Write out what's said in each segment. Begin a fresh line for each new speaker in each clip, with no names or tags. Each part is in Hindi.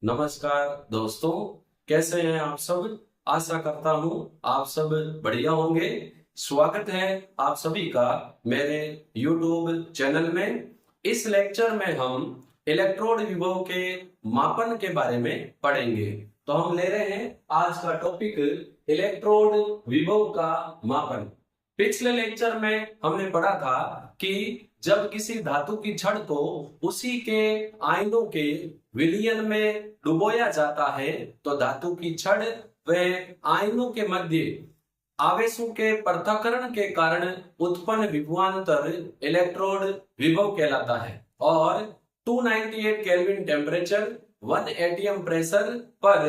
नमस्कार दोस्तों, कैसे हैं आप सब। आशा करता हूं आप सब बढ़िया होंगे। स्वागत है आप सभी का मेरे YouTube चैनल में। इस लेक्चर में हम इलेक्ट्रोड विभव के मापन के बारे में पढ़ेंगे। तो हम ले रहे हैं आज का टॉपिक इलेक्ट्रोड विभव का मापन। पिछले लेक्चर में हमने पढ़ा था कि जब किसी धातु की छड़ को उसी के आयनों के विलयन में डुबोया जाता है तो धातु की छड़ व आयनों के मध्य आवेशों के पृथक्करण के कारण उत्पन्न विभवांतर इलेक्ट्रोड विभव कहलाता है। और 298 केल्विन टेम्परेचर 1 एटीएम प्रेशर पर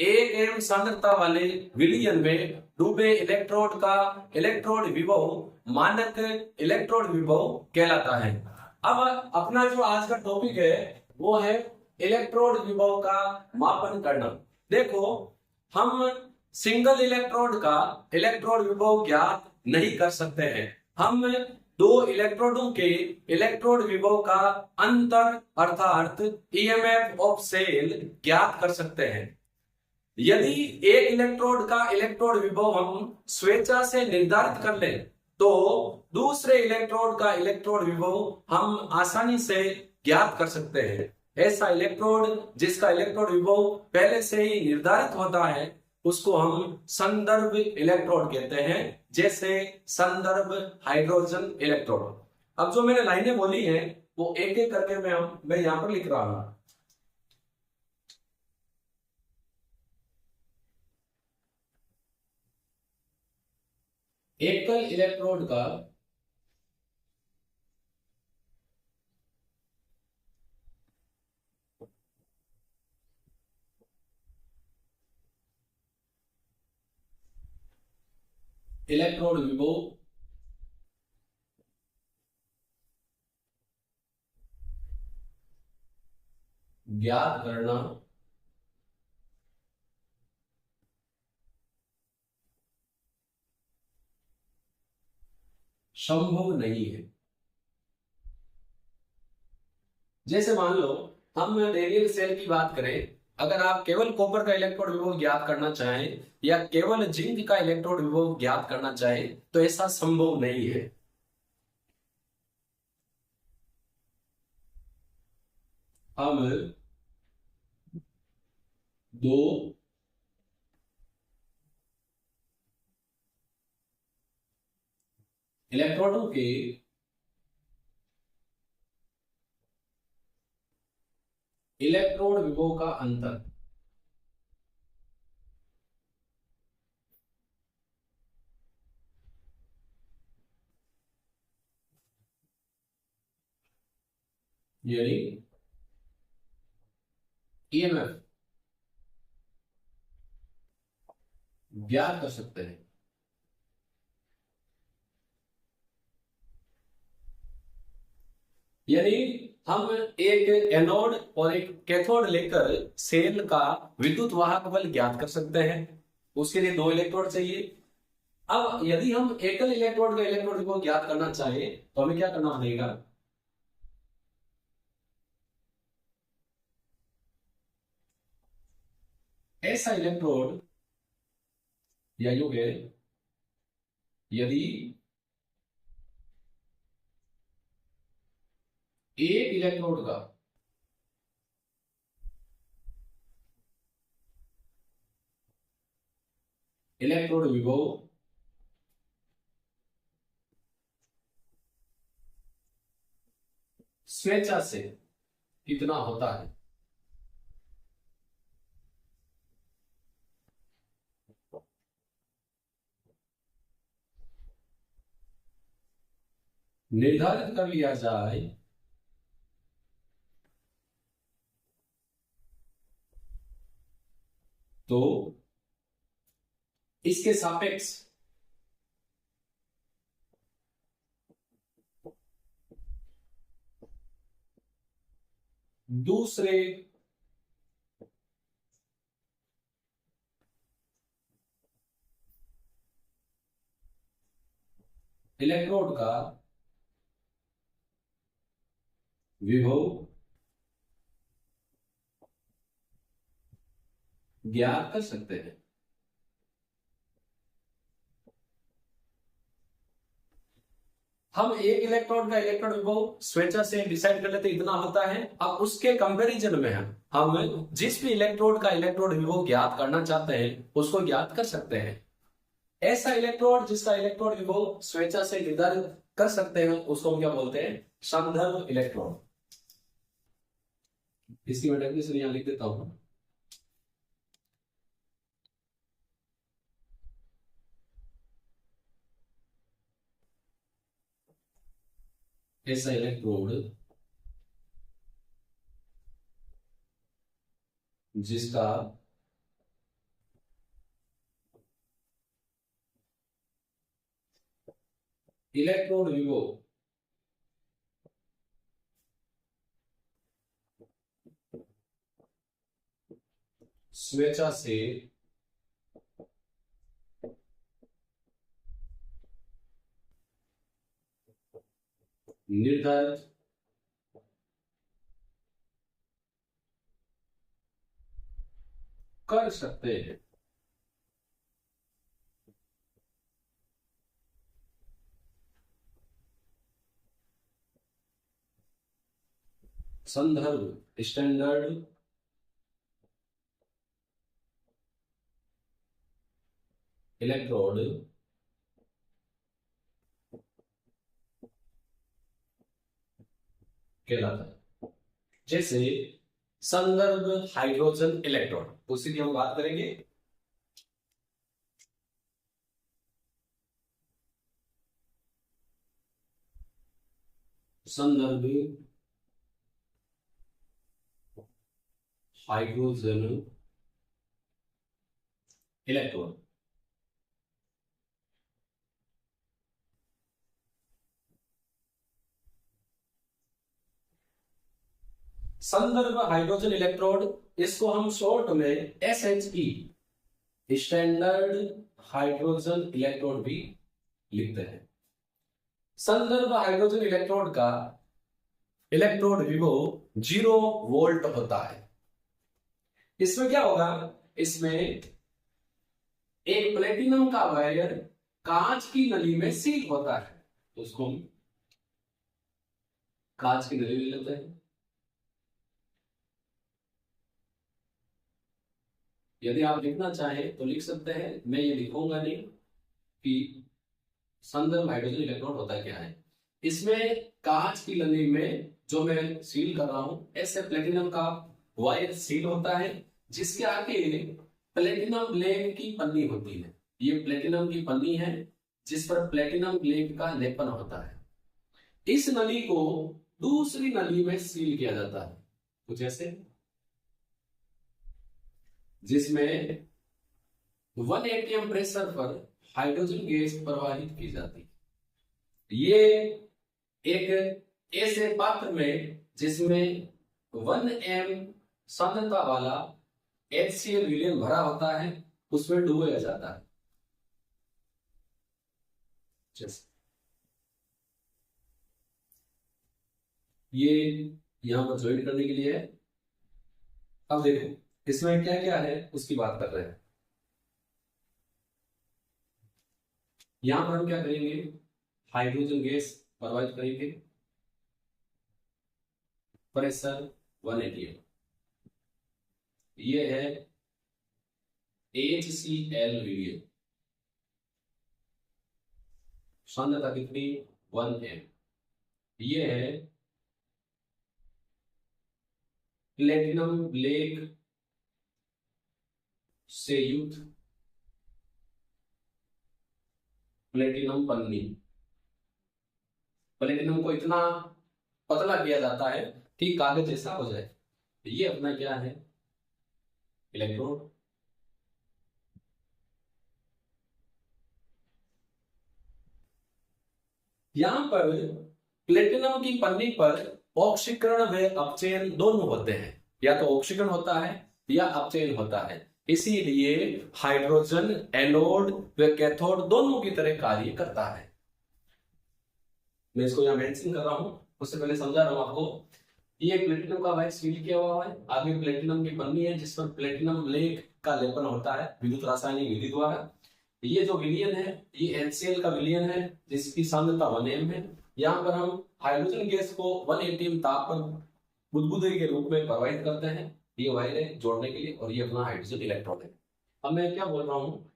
1 एम सांद्रता वाले विलयन में डूबे इलेक्ट्रोड का इलेक्ट्रोड विभव मानक इलेक्ट्रोड विभव कहलाता है। अब अपना जो आज का टॉपिक है वो है इलेक्ट्रोड विभव का मापन करना। देखो, हम सिंगल इलेक्ट्रोड का इलेक्ट्रोड विभव ज्ञात नहीं कर सकते हैं। हम दो इलेक्ट्रोडों के इलेक्ट्रोड विभव का अंतर अर्थात ईएमएफ ऑफ सेल ज्ञात कर सकते हैं। यदि एक इलेक्ट्रोड का इलेक्ट्रोड विभव हम स्वेच्छा से निर्धारित कर लें तो दूसरे इलेक्ट्रोड का इलेक्ट्रोड विभव हम आसानी से ज्ञात कर सकते हैं। ऐसा इलेक्ट्रोड जिसका इलेक्ट्रोड विभव पहले से ही निर्धारित होता है उसको हम संदर्भ इलेक्ट्रोड कहते हैं, जैसे संदर्भ हाइड्रोजन इलेक्ट्रोड। अब जो मैंने लाइनें बोली हैं वो एक एक करके मैं यहां पर लिख रहा हूं। एकल इलेक्ट्रोड का इलेक्ट्रोड विभव ज्ञात करना संभव नहीं है। जैसे मान लो हम रेडियल सेल की बात करें, अगर आप केवल कॉपर का इलेक्ट्रोड विभव ज्ञात करना चाहें या केवल जिंक का इलेक्ट्रोड विभव ज्ञात करना चाहें तो ऐसा संभव नहीं है। हम दो इलेक्ट्रोडों के इलेक्ट्रोड विभव का अंतर यानी ईएमएफ ज्ञात कर सकते हैं। यानी हम एक एनोड और एक कैथोड लेकर सेल का विद्युत वाहक बल ज्ञात कर सकते हैं। उसके लिए दो इलेक्ट्रोड चाहिए। अब यदि हम एकल इलेक्ट्रोड का इलेक्ट्रोड को ज्ञात करना चाहें तो हमें क्या करना पड़ेगा। ऐसा इलेक्ट्रोड या यूं कहें, यदि एक इलेक्ट्रोड का इलेक्ट्रोड विभव स्वेच्छा से कितना होता है, निर्धारित कर लिया जाए तो इसके सापेक्ष दूसरे इलेक्ट्रोड का विभव ज्ञात कर सकते हैं। हम एक इलेक्ट्रॉन का इलेक्ट्रॉन विभव स्वेच्छा से डिसाइड कर लेते इतना होता है। अब उसके कंपैरिजन में हम जिस भी इलेक्ट्रोड का इलेक्ट्रॉन विभव ज्ञात करना चाहते हैं उसको ज्ञात कर सकते हैं। ऐसा इलेक्ट्रोड जिसका इलेक्ट्रॉन विभव स्वेच्छा से निर्धारित कर सकते हैं उसको हम क्या बोलते हैं? संदर्भ इलेक्ट्रॉन। इसकी मैं डेफिनेशन यहां लिख देता हूं। ऐसा इलेक्ट्रोड जिसका इलेक्ट्रोड विभव स्वेच्छा से निर्धारित कर सकते हैं। संदर्भ स्टैंडर्ड इलेक्ट्रोड कहलाता है। जैसे संदर्भ हाइड्रोजन इलेक्ट्रोड, उसी की हम बात करेंगे। संदर्भ हाइड्रोजन इलेक्ट्रोड संदर्भ हाइड्रोजन इलेक्ट्रोड, इसको हम शॉर्ट में SHE स्टैंडर्ड हाइड्रोजन इलेक्ट्रोड भी लिखते हैं। संदर्भ हाइड्रोजन इलेक्ट्रोड का इलेक्ट्रोड विभव 0 वोल्ट होता है। इसमें क्या होगा? इसमें एक प्लेटिनम का वायर कांच की नली में सील होता है, तो उसको हम कांच की नली में लेते हैं। यदि आप लिखना चाहें तो लिख सकते हैं, मैं ये लिखूंगा नहीं कि संदर्भ हाइड्रोजन इलेक्ट्रोड होता क्या है। इसमें कांच की नली में जो मैं सील कर रहा हूं, ऐसे प्लेटिनम का वायर सील होता है जिसके आगे प्लेटिनम ब्लेक की पन्नी होती है। ये प्लेटिनम की पन्नी है जिस पर प्लेटिनम ब्लेक का लेपन होता है। इस नली को दूसरी नली में सील किया जाता है, कुछ ऐसे, जिसमें 1 atm प्रेशर पर हाइड्रोजन गैस प्रवाहित की जाती है। ये एक ऐसे पात्र में जिसमें 1 m सांद्रता वाला HCl विलयन भरा होता है, उसमें डुबोया जाता है। ये यहां पर ज्वाइन करने के लिए है। अब देखो इसमें क्या क्या है उसकी बात कर रहे हैं। यहां पर हम क्या करेंगे? हाइड्रोजन गैस प्रवाहित करेंगे, प्रेशर 1 atm। ये है HCl विलयन, सांद्रता कितनी? 1 m। ये है प्लेटिनम ब्लेक से युक्त प्लेटिनम पन्नी। प्लेटिनम को इतना पतला किया जाता है कि कागज जैसा हो जाए। ये अपना क्या है? इलेक्ट्रोड। यहां पर प्लेटिनम की पन्नी पर ऑक्सीकरण व अपचयन दोनों होते हैं, या तो ऑक्सीकरण होता है या अपचयन होता है। इसीलिए हाइड्रोजन एनोड व कैथोड दोनों की तरह कार्य करता है। मैं इसको यहां मेंशन कर रहा हूं, उससे पहले समझा रहा हूं आपको। ये प्लेटिनम का भाई सील किया हुआ है, आगे प्लेटिनम की पन्नी है जिस पर प्लेटिनम लेड का लेपन होता है विद्युत रासायनिक विधि द्वारा। ये जो विलयन है ये HCl का विलयन है जिसकी सांद्रता 1m है। यहाँ पर हम हाइड्रोजन गैस को 180 ताप पर बुदबुदे के रूप में प्रवाहित करते हैं। ये वायर है जोड़ने के लिए और ये अपना हाइड्रोजन इलेक्ट्रॉन है। अब मैं क्या बोल रहा हूँ,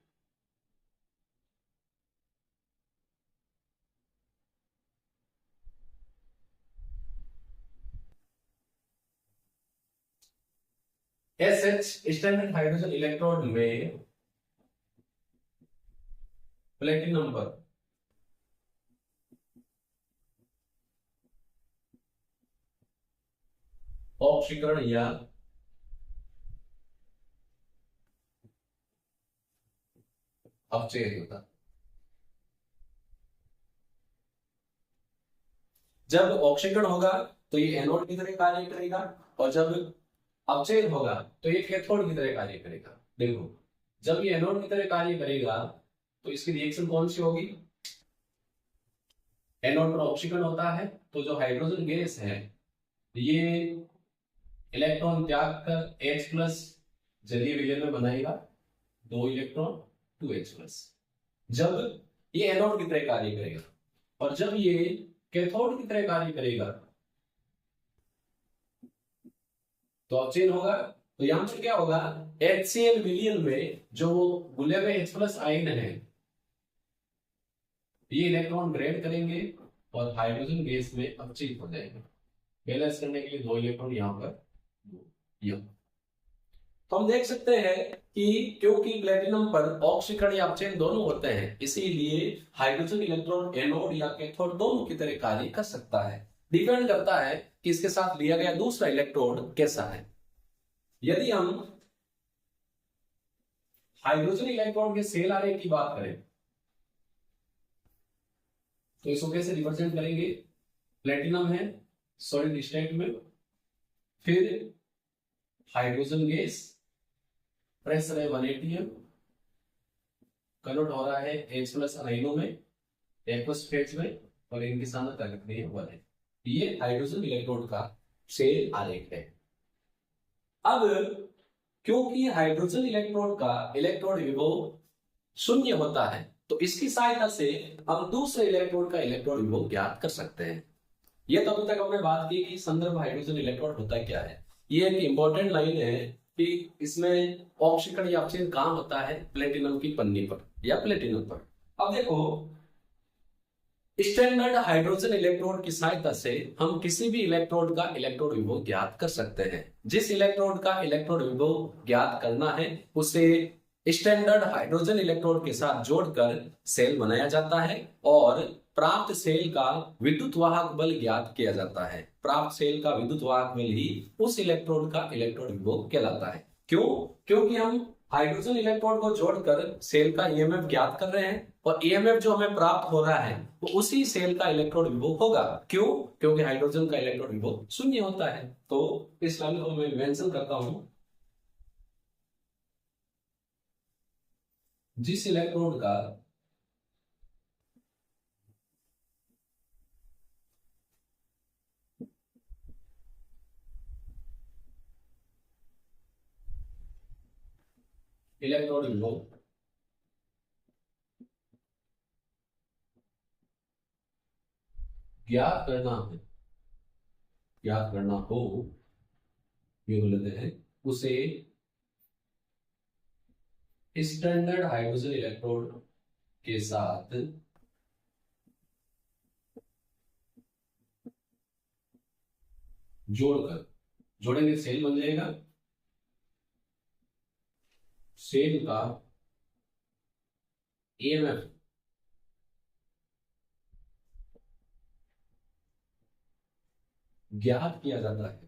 SH स्टैंडर्ड हाइड्रोजन इलेक्ट्रोड में प्लेटिनम पर ऑक्सीकरण या अपचय होता है। जब ऑक्सीकरण होगा तो ये एनोड की तरह कार्य करेगा और जब अपचय होगा तो ये कैथोड की तरह कार्य करेगा। देखो जब ये एनोड की तरह कार्य करेगा तो इसकी रिएक्शन कौन सी होगी, एनोड पर ऑक्सीकरण होता है तो जो हाइड्रोजन गैस है ये इलेक्ट्रॉन त्याग कर H प्लस जलीय विलयन में बनाएगा 2 इलेक्ट्रॉन 2H प्लस। जब ये एनोड की तरह कार्य करेगा और जब ये कैथोड की तरह कार्य करेगा तो अपचयन होगा। तो यहां पर क्या होगा, HCl विलयन में जो गुले में H प्लस आयन है ये इलेक्ट्रॉन ग्रेड करेंगे और हाइड्रोजन गैस में अपचयित हो जाएंगे। बैलेंस करने के लिए 2 इलेक्ट्रॉन यहाँ पर तो हम देख सकते हैं कि क्योंकि प्लेटिनम पर ऑक्सीकरण या अपचयन दोनों होते हैं इसीलिए हाइड्रोजन इलेक्ट्रॉन एनोड या कैथोड दोनों की तरह कार्य कर सकता है। डिपेंड करता है कि इसके साथ लिया गया दूसरा इलेक्ट्रोड कैसा है। यदि हम हाइड्रोजन इलेक्ट्रॉन के सेल आरेख की बात करें तो इसको कैसे रिप्रेजेंट करेंगे, प्लेटिनम है सॉलिड स्टेट में, फिर हाइड्रोजन गैस, प्रेशर है 180 कन्वर्ट हो रहा है H प्लस अनाइनों में एक्वस फेज में और इनकी सांद्रता कितनी है 1 है। ये हाइड्रोजन इलेक्ट्रोड का सेल आरेख है। अब क्योंकि हाइड्रोजन इलेक्ट्रोड का इलेक्ट्रोड विभव शून्य होता है तो इसकी सहायता से हम दूसरे इलेक्ट्रोड का इलेक्ट्रोड विभव ज्ञात कर सकते हैं। यह तो अभी तक हमने बात की कि संदर्भ हाइड्रोजन इलेक्ट्रोड होता क्या है। ये एक इंपॉर्टेंट लाइन है कि इसमें ऑक्सीकरण या अपचयन कहां होता है, प्लेटिनम की पन्नी पर या प्लेटिनम पर। अब देखो स्टैंडर्ड हाइड्रोजन इलेक्ट्रोड की सहायता से हम किसी भी इलेक्ट्रोड का इलेक्ट्रोड विभव ज्ञात कर सकते हैं। जिस इलेक्ट्रोड का इलेक्ट्रोड विभव ज्ञात करना है उसे स्टैंडर्ड हाइड्रोजन इलेक्ट्रोड के साथ जोड़कर सेल बनाया जाता है और प्राप्त सेल का विद्युत वाहक बल ज्ञात किया जाता है। प्राप्त सेल का विद्युत वाहक बल ही उस इलेक्ट्रोड का इलेक्ट्रोड विभव कहलाता है। क्यों? क्योंकि हम हाइड्रोजन इलेक्ट्रोड को जोड़कर सेल का ईएमएफ ज्ञात कर रहे हैं और ईएमएफ जो हमें प्राप्त हो रहा है वो उसी सेल का इलेक्ट्रोड विभव होगा। क्यों? क्योंकि हाइड्रोजन का इलेक्ट्रोड विभव शून्य होता है। तो इस लाइन को मैं मेंशन करता हूं, जिस इलेक्ट्रोड का इलेक्ट्रोड विभव ज्ञात करना हो ये बोलते हैं उसे स्टैंडर्ड हाइड्रोजन इलेक्ट्रोड के साथ जोड़ेंगे सेल बन जाएगा। सेल का ईएमएफ ज्ञात किया जाता है।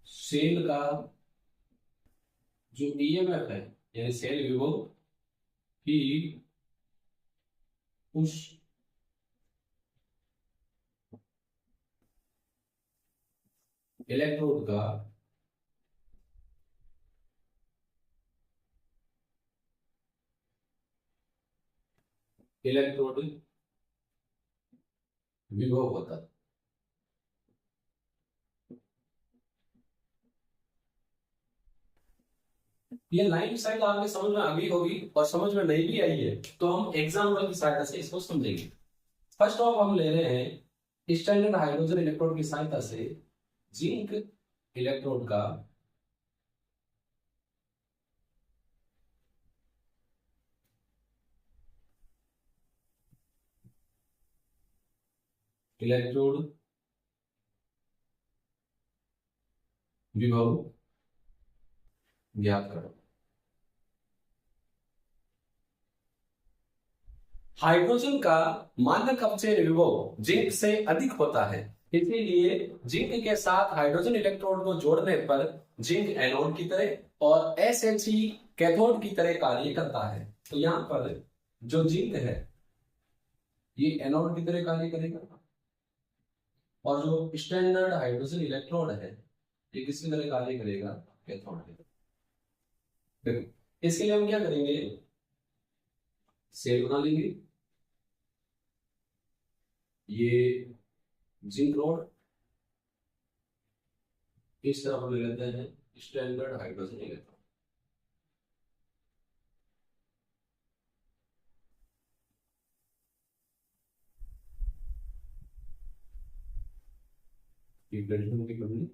सेल का जो ईएमएफ है यानी सेल विभव की उस इलेक्ट्रोड का इलेक्ट्रोड विभव होता है। ये लाइन साइड आपके समझ में आ गई होगी, और समझ में नहीं भी आई है तो हम एग्जाम्पल की सहायता से इसको समझेंगे। फर्स्ट ऑफ हम ले रहे हैं स्टैंडर्ड हाइड्रोजन इलेक्ट्रोड की सहायता से जिंक इलेक्ट्रोड का इलेक्ट्रोड विभव ज्ञात करो। हाइड्रोजन का मानक अपचयन विभव जिंक से अधिक होता है, इसीलिए जिंक के साथ हाइड्रोजन इलेक्ट्रोड को जोड़ने पर जिंक एनोड की तरह और SHE कैथोड की तरह कार्य करता है। तो यहां पर जो जिंक है ये एनोड की तरह कार्य करेगा, और जो स्टैंडर्ड हाइड्रोजन इलेक्ट्रोड है ये किसकी तरह कार्य करेगा? कैथोड की तरह। देखो इसके लिए हम क्या करेंगे, सेल बना लेंगे। ये जिंक रोड, इस तरफ ले लेते हैं स्टैंडर्ड हाइड्रोजन इलेक्ट्रोड। की कुंडली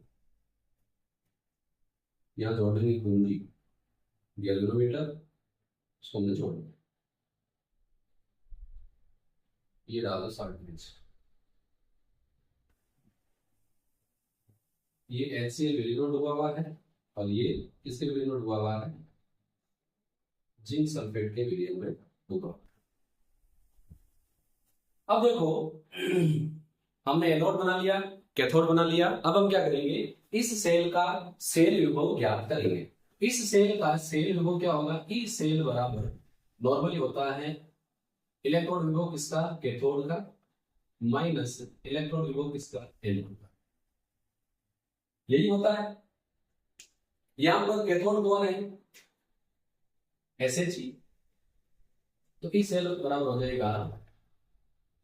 यहाँ जोड़ने की कुंडली गैल्वेनोमीटर, उसको हमने जोड़ दिया। ये डाल दो 60 ये HCl विलीन डूबा हुआ है, और ये किसके विलीन डूबा हुआ है? जिंक सल्फेट के विलीन में डूबा। अब देखो हमने एनोड बना लिया, कैथोड बना लिया। अब हम क्या करेंगे, इस सेल का सेल विभव ज्ञात करेंगे। इस सेल का सेल विभव क्या होगा? ई सेल बराबर नॉर्मली होता है इलेक्ट्रॉन विभव किसका? कैथोड का, माइनस इलेक्ट्रॉन विभव किसका? एनोड का। यही होता है। यहां पर कैथोड कौन है? SHE। तो ई सेल बराबर हो जाएगा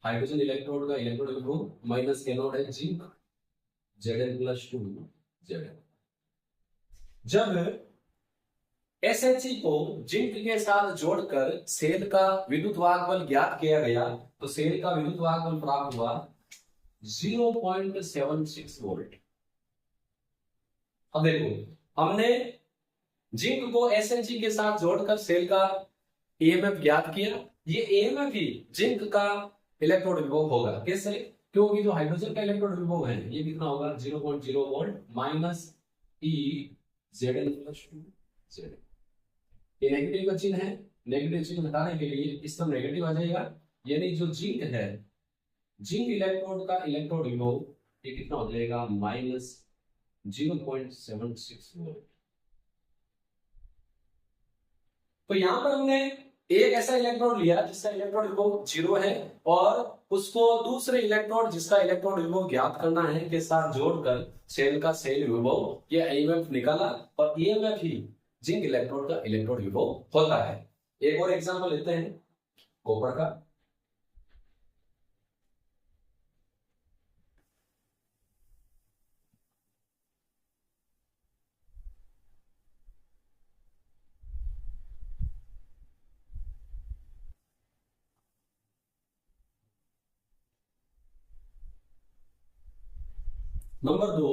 हाइड्रोजन इलेक्ट्रोड का इलेक्ट्रोड विभव माइनस एनोड है जिंक, Zn+2 Zn। जब SHE को जिंक के साथ जोड़कर सेल का विद्युत वाहक बल ज्ञात किया गया तो सेल का विद्युत वाहक बल प्राप्त हुआ 0.76 वोल्ट। अब देखो हमने जिंक को SHE के साथ जोड़कर सेल का EMF ज्ञात किया। ये EMF ही जिंक का इलेक्ट्रोड विभव होगा। कैसे? क्योंकि जो हाइड्रोजन का इलेक्ट्रोड विभव है ये कितना होगा? 0.0 volt minus E Zn+2 Zn। ये नेगेटिव का चिन्ह है, नेगेटिव चिन्ह हटाने के लिए इस तरफ नेगेटिव आ जाएगा, यानी जो जिंक है, जिंक इलेक्ट्रोड का इलेक्ट्रोड विभव ये कितना हो जाएगा? Minus 0.76 volt. तो यहां पर हमने एक ऐसा इलेक्ट्रोड लिया जिसका इलेक्ट्रोड विभव 0 है, और उसको दूसरे इलेक्ट्रोड जिसका इलेक्ट्रोड विभव ज्ञात करना है के साथ जोड़कर सेल का सेल विभव ये EMF निकाला, और EMF ही जिंक इलेक्ट्रोड का इलेक्ट्रोड विभव होता है। एक और एग्जांपल लेते हैं कॉपर का। नंबर 2,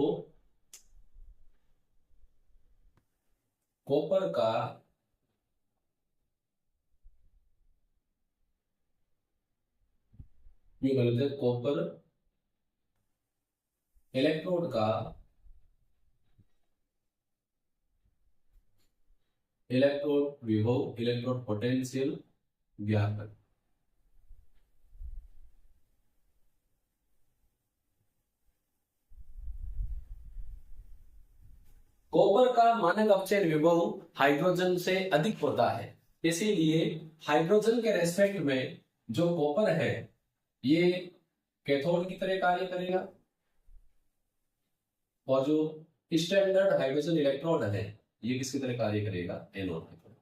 कॉपर का ये बोलते हैं कॉपर इलेक्ट्रोड का इलेक्ट्रोड विभव इलेक्ट्रोड पोटेंशियल ज्ञात करें। कॉपर का मानक अपचयन विभव हाइड्रोजन से अधिक होता है, इसीलिए हाइड्रोजन के रेस्पेक्ट में जो कॉपर है ये कैथोड की तरह कार्य करेगा, और जो स्टैंडर्ड हाइड्रोजन इलेक्ट्रोड है ये किसकी तरह कार्य करेगा? एनोड की तरह।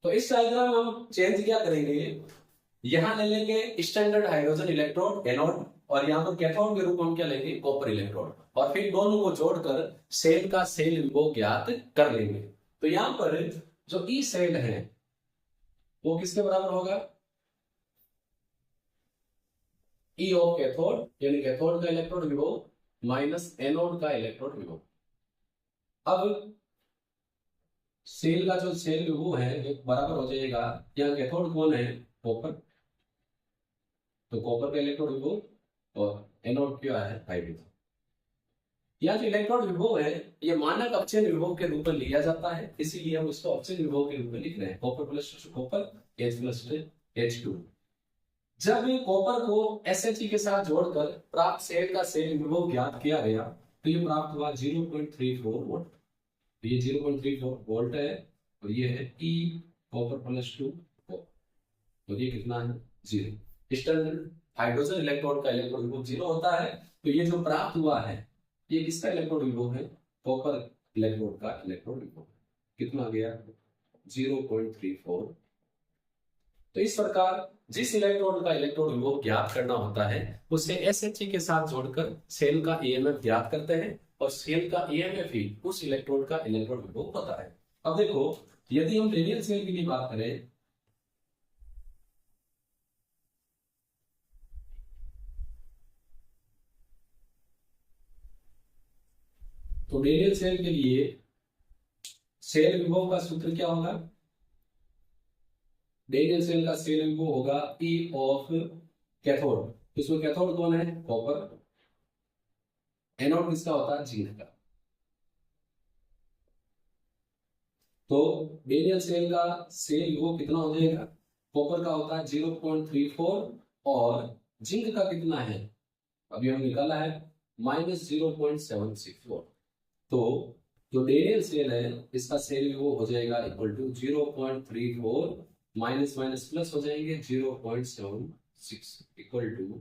तो इस डायग्राम में हम चेंज क्या करेंगे, यहां ले लेंगे स्टैंडर्ड हाइड्रोजन इलेक्ट्रोड एनोड, और यहाँ पर कैथोड के रूप में हम क्या लेंगे, कॉपर इलेक्ट्रोड, और फिर दोनों को जोड़कर सेल का सेल विभव ज्ञात कर लेंगे। तो यहाँ पर जो ई सेल है वो किसके बराबर होगा, ई ऑफ कैथोड, यानी कैथोड का इलेक्ट्रोड विभव माइनस एनोड का इलेक्ट्रोड विभव। अब सेल का जो सेल विभव है वो बराबर हो जाएगा, यहाँ कैथोड कौन है, कॉपर, तो कॉपर का इलेक्ट्रोड विभव और एनोड क्या है, हाइड्रोजन। यहाँ जो इलेक्ट्रोड विभव है ये मानक अवचयन विभव के रूप में लिया जाता है, इसीलिए हम उसको अवचयन विभव के रूप में लिख रहे हैं, copper plus copper H plus H2। जब कॉपर को SHE के साथ जोड़कर प्राप्त सेल का सेल विभव ज्ञात किया गया तो ये प्राप्त हुआ 0.34 वोल्ट। तो ये 0.34 वोल्ट है और ये है E कॉपर प्लस 2, तो ये कितना है, 0। स्टैंडर्ड हाइड्रोजन इलेक्ट्रोड का इलेक्ट्रोड विभव 0 होता है, तो ये जो प्राप्त हुआ है ये किसका इलेक्ट्रोड विभव है, कॉपर इलेक्ट्रोड का इलेक्ट्रोड विभव। कितना गया, 0.34। तो इस प्रकार जिस इलेक्ट्रोड का इलेक्ट्रोड विभव ज्ञात करना होता है उसे SHE के साथ जोड़कर सेल का EMF ज्ञात करते हैं, और सेल का EMF ही उस इलेक्ट्रोड का इलेक्ट्रोड विभव होता है। अब देखो यदि हम रेडियल सेल की बात करें तो रेडियल सेल के लिए सेल विभव का सूत्र क्या होगा, रेडियल सेल का सेल विभव होगा E ऑफ कैथोड, इसमें कैथोड कौन है, कॉपर, एनोड किसका होता है, जिंक का। तो रेडियल सेल का सेल विभव कितना हो जाएगा, कॉपर का होता है 0.34 और जिंक का कितना है, अभी हम निकाला है -0.764। तो जो रेडियल सेल है इसका सेल विभव हो जाएगा equal to 0.34 minus minus plus हो जाएंगे 0.76 इक्वल टू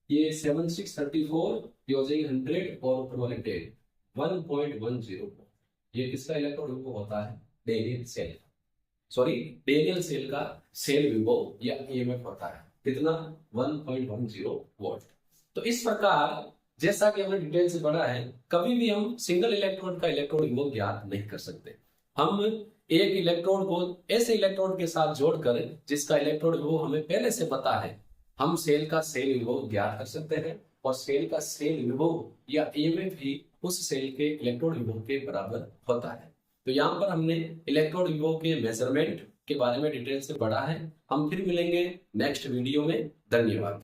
ये 7634, ये हो जाएंगे 100 और ऊपर वाले 10 1.10। ये किसका इलेक्ट्रोड विभव होता है, radial cell, sorry radial cell का सेल विभव या EMF होता है कितना, 1.10 वोल्ट। तो इस प्रकार जैसा कि हमने डिटेल से पढ़ा है, कभी भी हम सिंगल इलेक्ट्रोड का इलेक्ट्रोड विभव ज्ञात नहीं कर सकते। हम एक इलेक्ट्रोड को ऐसे इलेक्ट्रोड के साथ जोड़कर जिसका इलेक्ट्रोड विभव हमें पहले से पता है, हम सेल का सेल विभव ज्ञात कर सकते हैं, और सेल का सेल विभव या EMF भी उस सेल के इलेक्ट्रोड विभव के बराबर होता है। तो यहाँ पर हमने इलेक्ट्रोड विभव के मेजरमेंट के बारे में डिटेल से पढ़ा है। हम फिर मिलेंगे नेक्स्ट वीडियो में। धन्यवाद।